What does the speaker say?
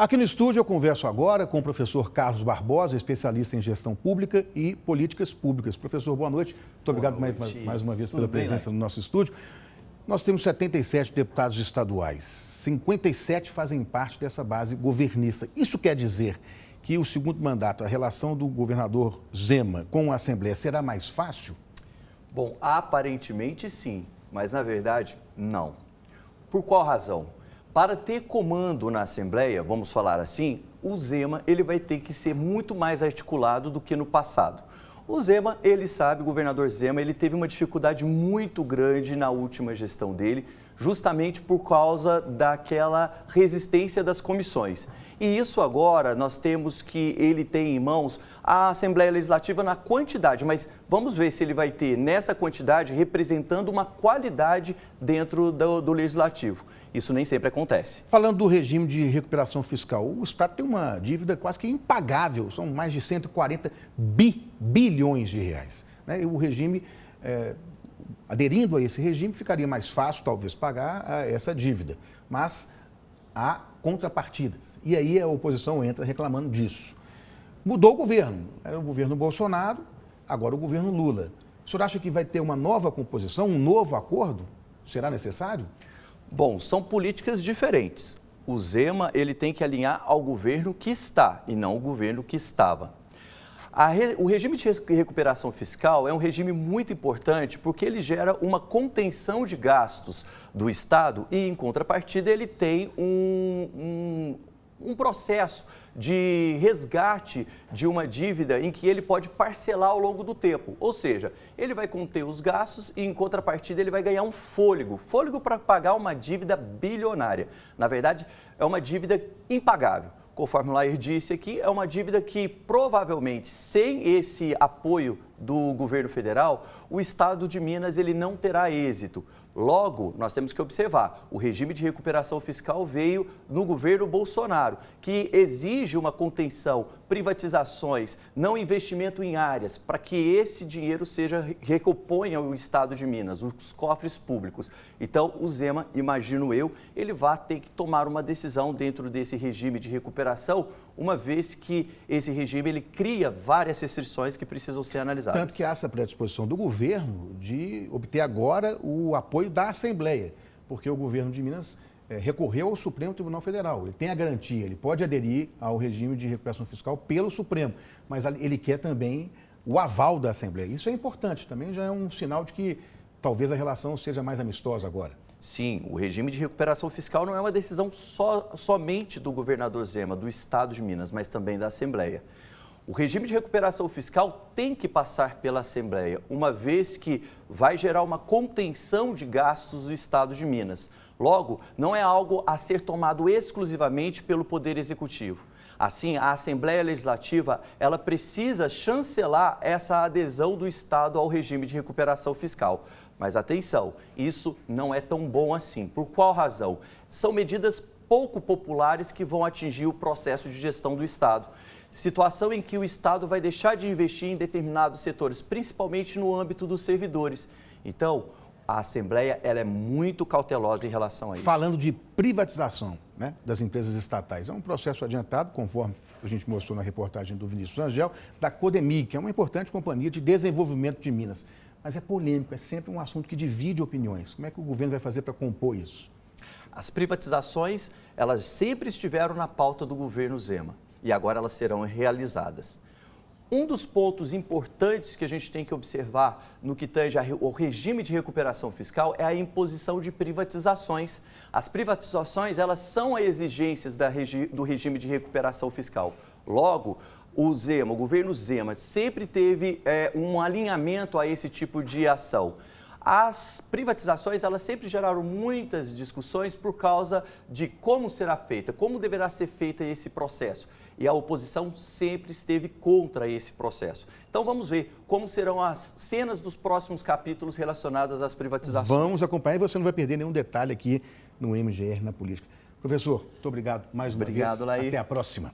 Aqui no estúdio eu converso agora com o professor Carlos Barbosa, especialista em gestão pública e políticas públicas. Professor, boa noite. Muito obrigado mais uma vez pela presença no nosso estúdio. Nós temos 77 deputados estaduais, 57 fazem parte dessa base governista. Isso quer dizer que o segundo mandato, a relação do governador Zema com a Assembleia será mais fácil? Bom, aparentemente sim, mas na verdade não. Por qual razão? Para ter comando na Assembleia, vamos falar assim, o Zema ele vai ter que ser muito mais articulado do que no passado. O Zema, ele sabe, o governador Zema, ele teve uma dificuldade muito grande na última gestão dele, justamente por causa daquela resistência das comissões. E isso agora nós temos que ele tem em mãos a Assembleia Legislativa na quantidade, mas vamos ver se ele vai ter nessa quantidade representando uma qualidade dentro do Legislativo. Isso nem sempre acontece. Falando do regime de recuperação fiscal, o Estado tem uma dívida quase que impagável, são mais de 140 bilhões de reais. E o regime, aderindo a esse regime, ficaria mais fácil talvez pagar essa dívida, mas há contrapartidas. E aí a oposição entra reclamando disso. Mudou o governo, era o governo Bolsonaro, agora o governo Lula. O senhor acha que vai ter uma nova composição, um novo acordo? Será necessário? Bom, são políticas diferentes. O Zema, ele tem que alinhar ao governo que está e não ao governo que estava. O regime de recuperação fiscal é um regime muito importante porque ele gera uma contenção de gastos do Estado e, em contrapartida, ele tem um processo de resgate de uma dívida em que ele pode parcelar ao longo do tempo. Ou seja, ele vai conter os gastos e, em contrapartida, ele vai ganhar um fôlego para pagar uma dívida bilionária. Na verdade, é uma dívida impagável. Conforme o Lair disse aqui, é uma dívida que provavelmente, sem esse apoio do governo federal, o Estado de Minas ele não terá êxito. Logo, nós temos que observar, o regime de recuperação fiscal veio no governo Bolsonaro, que exige uma contenção, privatizações, não investimento em áreas, para que esse dinheiro recomponha o Estado de Minas, os cofres públicos. Então, o Zema, imagino eu, ele vai ter que tomar uma decisão dentro desse regime de recuperação, uma vez que esse regime ele cria várias restrições que precisam ser analisadas. Tanto que há essa predisposição do governo de obter agora o apoio da Assembleia, porque o governo de Minas recorreu ao Supremo Tribunal Federal. Ele tem a garantia, ele pode aderir ao regime de recuperação fiscal pelo Supremo, mas ele quer também o aval da Assembleia. Isso é importante, também já é um sinal de que talvez a relação seja mais amistosa agora. Sim, o regime de recuperação fiscal não é uma decisão somente do governador Zema, do Estado de Minas, mas também da Assembleia. O regime de recuperação fiscal tem que passar pela Assembleia, uma vez que vai gerar uma contenção de gastos do Estado de Minas. Logo, não é algo a ser tomado exclusivamente pelo Poder Executivo. Assim, a Assembleia Legislativa, ela precisa chancelar essa adesão do Estado ao regime de recuperação fiscal. Mas atenção, isso não é tão bom assim. Por qual razão? São medidas pouco populares que vão atingir o processo de gestão do Estado. Situação em que o Estado vai deixar de investir em determinados setores, principalmente no âmbito dos servidores. Então, a Assembleia ela é muito cautelosa em relação a isso. Falando de privatização das empresas estatais, é um processo adiantado, conforme a gente mostrou na reportagem do Vinícius Angel, da Codemig, que é uma importante companhia de desenvolvimento de Minas. Mas é polêmico, é sempre um assunto que divide opiniões. Como é que o governo vai fazer para compor isso? As privatizações, elas sempre estiveram na pauta do governo Zema e agora elas serão realizadas. Um dos pontos importantes que a gente tem que observar no que tange ao regime de recuperação fiscal é a imposição de privatizações. As privatizações, elas são as exigências do regime de recuperação fiscal. Logo, o governo Zema, sempre teve um alinhamento a esse tipo de ação. As privatizações, elas sempre geraram muitas discussões por causa de como será feita, como deverá ser feito esse processo. E a oposição sempre esteve contra esse processo. Então vamos ver como serão as cenas dos próximos capítulos relacionadas às privatizações. Vamos acompanhar e você não vai perder nenhum detalhe aqui no MGR na política. Professor, muito obrigado mais uma vez. Obrigado, Lair. Até a próxima.